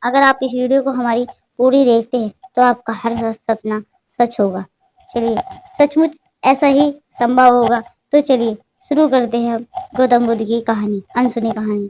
अगर आप इस वीडियो को हमारी पूरी देखते हैं तो आपका हर सपना सच होगा। चलिए, सचमुच ऐसा ही संभव होगा। तो चलिए शुरू करते हैं अब गौतम बुद्ध की कहानी, अनसुनी कहानी।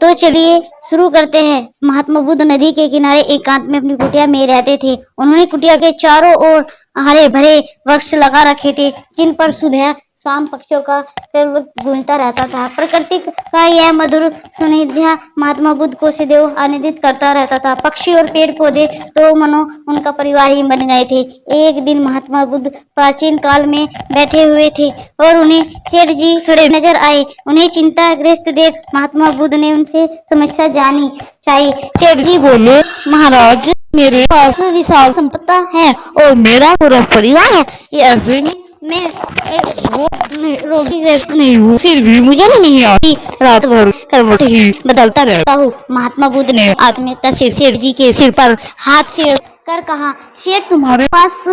तो चलिए शुरू करते हैं। महात्मा बुद्ध नदी के किनारे एकांत में अपनी कुटिया में रहते थे। उन्होंने कुटिया के चारों ओर हरे भरे वृक्ष लगा रखे थे, जिन पर सुबह शाम पक्षियों का गूंजता रहता था। प्रकृति का यह मधुर सानिध्य महात्मा बुद्ध को सदैव आनंदित करता रहता था। पक्षी और पेड़ पौधे तो मनो उनका परिवार ही बन गए थे। एक दिन महात्मा बुद्ध प्राचीन काल में बैठे हुए थे और उन्हें सेठ जी खड़े नजर आए। उन्हें चिंताग्रस्त देख महात्मा बुद्ध ने उनसे समस्या जानी चाहिए। सेठ जी बोले, महाराज, मेरे पास विशाल संपत्ति है और मेरा पूरा परिवार है। ये मैं रोगी ग्रस्त नहीं हूँ, फिर भी मुझे नहीं आती। रात भर करवट ही बदलता रहता हूँ। महात्मा बुद्ध ने आत्मीयता से सेठ जी के सिर पर हाथ फेर कर कहा, सेठ, तुम्हारे पास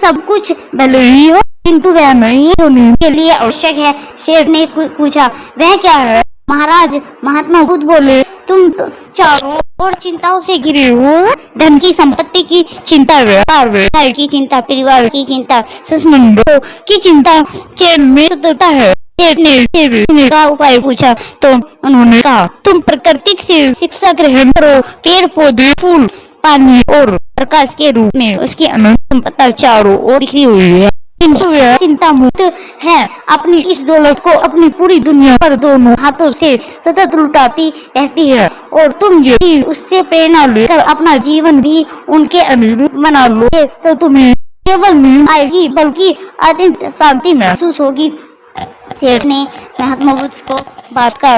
सब कुछ भले ही हो, किंतु वह नहीं होने के लिए आवश्यक है। सेठ ने पूछा, वह क्या है महाराज? महात्मा बुद्ध बोले, तुम तो चारों ओर चिंताओं से घिरे हो। धन की, संपत्ति की चिंता, व्यापार की चिंता, परिवार की चिंता, संबंधों की चिंता, चैन में सताता है। सेठ ने का उपाय पूछा तो उन्होंने कहा, तुम प्रकृति से शिक्षा ग्रहण करो। पेड़ पौधे, फूल, पानी और प्रकाश के रूप में उसकी अनंत संपत्ति चारों ओर बिखरी हुई है, किंतु वह चिंता मुक्त है। अपनी इस दौलत को अपनी पूरी दुनिया पर दोनों हाथों से सतत लुटाती रहती है, और तुम यदि उससे प्रेरणा लेकर अपना जीवन भी उनके अनुरूप बना लोगे तो तुम्हें केवल नींद आएगी बल्कि अत्यंत शांति महसूस होगी। सेठ ने महात्मा बुद्ध को बात का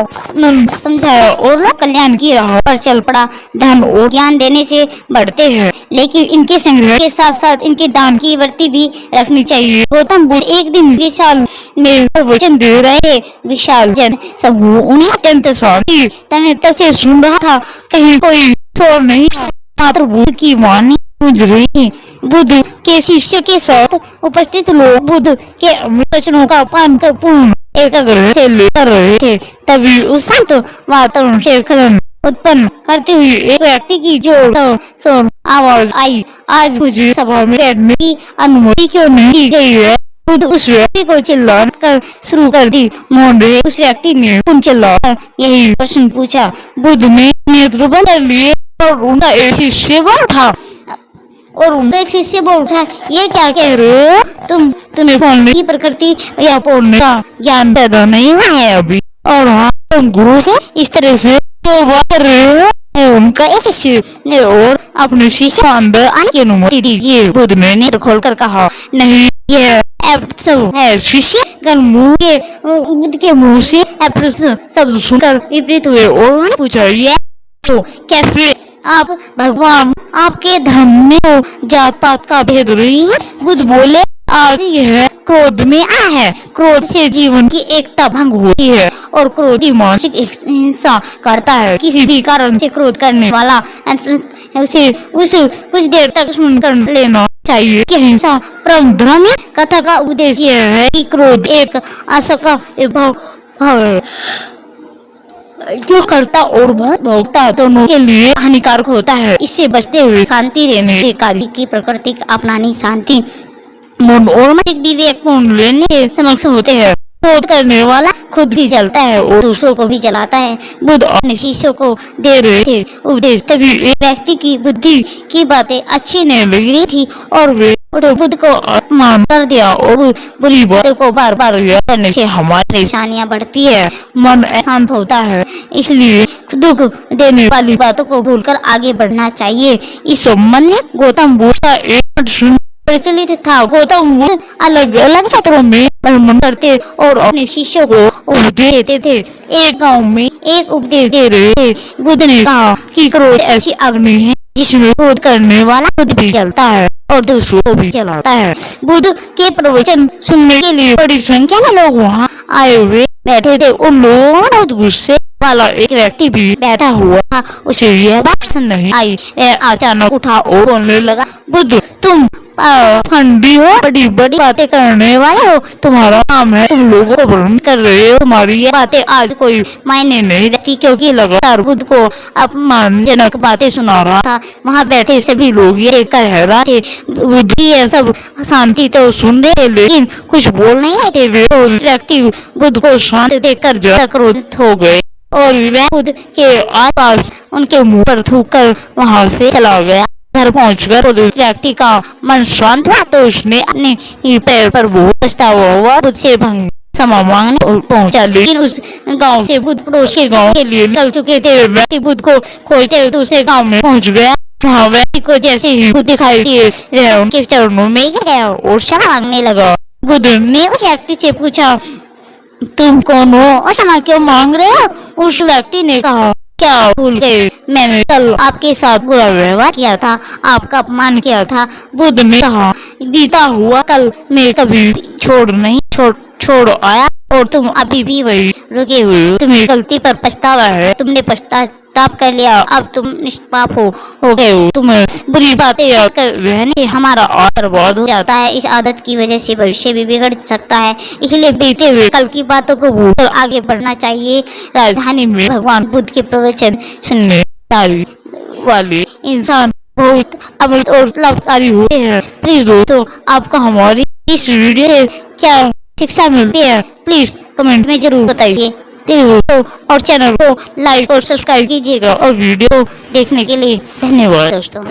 समझाया और कल्याण की राह पर चल पड़ा। धन और ज्ञान देने से बढ़ते हैं, लेकिन इनके संग्रह के साथ साथ इनके दान की वृत्ति भी रखनी चाहिए। गौतम बुद्ध एक दिन विशाल में वचन दे रहे। विशाल जन समूह उन्हें अत्यंत शांति तन्मयता से सुन रहा था। कहीं कोई शोर नहीं, मात्र बुद्ध की वाणी गूंज रही थी। बुद्ध के शिष्य के साथ उपस्थित लोग बुद्ध के अमृत वचनों का पान कर पूर्ण एकाग्रता से कर रहे थे। तभी उस शांत वातावरण से खलन उत्पन्न करते हुए एक व्यक्ति की जोर आवाज आई, आज मुझे सभा में बैठने की अनुमति क्यों नहीं दी गई है? बुद्ध उस व्यक्ति को चिल्ला कर शुरू कर दी। मौन रहे उस व्यक्ति ने पुनः चिल्लाकर यही प्रश्न पूछा। बुद्ध ने नेत्र बंद कर लिए और उनका एक शिष्य बोल उठा, ये क्या कह रहे हो? तुम्हें बोलने की प्रकृति या बोलने का ज्ञान पैदा नहीं हुआ है अभी, और हाँ, तुम गुरु से इस तरह से क्यों बात कर रहे हो? उनका एक शिष्य ने और अपने शिष्य अंदर आने की अनुमति दीजिए। बुद्ध ने नेत्र खोलकर कहा, नहीं, यह है। शिष्य बुद्ध के मुंह से शब्द सुनकर विपरीत हुए और उन्होंने पूछा, यह तो कैसे? आप भगवान आपके धर्म में तो जात पात का भेद नहीं है। बुद्ध बोले, आज यह क्रोध में आया है। क्रोध से जीवन की एकता भंग होती है और क्रोधी मानसिक हिंसा करता है। किसी भी कारण से क्रोध करने वाला उसे कुछ देर तक सुनकर लेना चाहिए कि हिंसा परम धर्म है। कथा का उद्देश्य यह है कि क्रोध एक आशा का भाव है जो करता और भोगता दोनों के लिए हानिकारक होता है। इससे बचते हुए शांति रहने के कार्य की प्रकृति अपनानी शांति मन और मानसिक विवेकपूर्ण लेने के समक्ष होते हैं। क्रोध करने वाला खुद भी जलता है और दूसरों को भी जलाता है। बुद्ध अपने शिष्यों को दे रहे थे उपदेश, तभी एक व्यक्ति की बुद्धि की बातें अच्छी नहीं लग रही थी और वे बुद्ध को अपमान कर दिया। और बुरी बातों को बार बार करने से हमारी परेशानियां बढ़ती है, मन अशांत होता है। इसलिए दुख देने वाली बातों को भूलकर आगे बढ़ना चाहिए। इस संबंध में गौतम बुद्ध का एक प्रचलित था। गौतम बुद्ध अलग अलग सत्रों में भ्रमण करते और अपने शिष्यों को उपदेश देते थे। एक गांव में एक उपदेश दे रहे थे। बुद्ध ने कहा कि क्रोध ऐसी अग्नि है जिसमें क्रोध करने वाला खुद भी जलता है और दूसरों को भी जलाता है। बुद्ध के प्रवचन सुनने के लिए बड़ी संख्या में लोग वहाँ आए हुए बैठे थे। उन लोगों ने बहुत गुस्से वाला एक व्यक्ति भी बैठा हुआ था। उसे यह बात पसंद नहीं आई। वह अचानक उठा और बोलने लगा, बुद्ध तुम फंडी हो, बड़ी बड़ी बातें करने वाले हो। तुम्हारा काम है तुम लोगों को भ्रमित कर रहे हो। तुम्हारी ये बातें आज कोई मायने नहीं रखती, क्योंकि लगातार बुद्ध को अपमानजनक बातें सुना रहा था। वहाँ बैठे सभी लोग ये कह रहे थे, बुद्ध ये सब शांति तो सुन रहे, लेकिन कुछ बोल नहीं रहे। वे व्यक्ति बुद्ध को शांत देखकर जरा क्रोधित हो गए और वह बुद्ध के आसपास उनके मुंह पर थूककर वहाँ से चला गया। घर पहुंचकर उस व्यक्ति का मन शांत हुआ तो उसने अपने ही पैर पर बहुत पछतावा हुआ। बुद्ध से क्षमा मांगने पहुंचा, लेकिन उस गांव से बुद्ध पड़ोस के गांव के लिए निकल चुके थे। व्यक्ति बुद्ध को खोजते हुए दूसरे गांव में पहुंच गया। वहाँ व्यक्ति को जैसे ही बुद्ध दिखाई दिए वह उनके चरणों में गिर गया और क्षमा मांगने लगा। बुद्ध ने उस व्यक्ति से पूछा, तुम कौन हो और क्षमा क्यों मांग रहे हो? उस व्यक्ति ने कहा, क्या भूल गए, मैंने कल आपके साथ बुरा व्यवहार किया था, आपका अपमान किया था। बुद्ध ने कहा, बीता हुआ कल मैं कभी छोड़ आया और तुम अभी भी वही रुके हुए हो। तुम्हें गलती पर पछतावा है, तुमने पश्चाताप कर लिया, अब तुम निष्पाप हो गए हो। तुम्हें बुरी बातें याद कर रहने हमारा और बर्बाद हो जाता है। इस आदत की वजह से भविष्य भी बिगड़ सकता है, इसलिए बीते हुए कल की बातों को भूलकर आगे बढ़ना चाहिए। राजधानी में भगवान बुद्ध के प्रवचन सुनने वाले इंसान बहुत अमृत और लाभकारी होते हैं। प्लीज दोस्तों, आपको हमारी इस वीडियो से क्या शिक्षा मिलती है, प्लीज कमेंट में जरूर बताइए। और चैनल को लाइक और सब्सक्राइब कीजिएगा और वीडियो देखने के लिए धन्यवाद दोस्तों।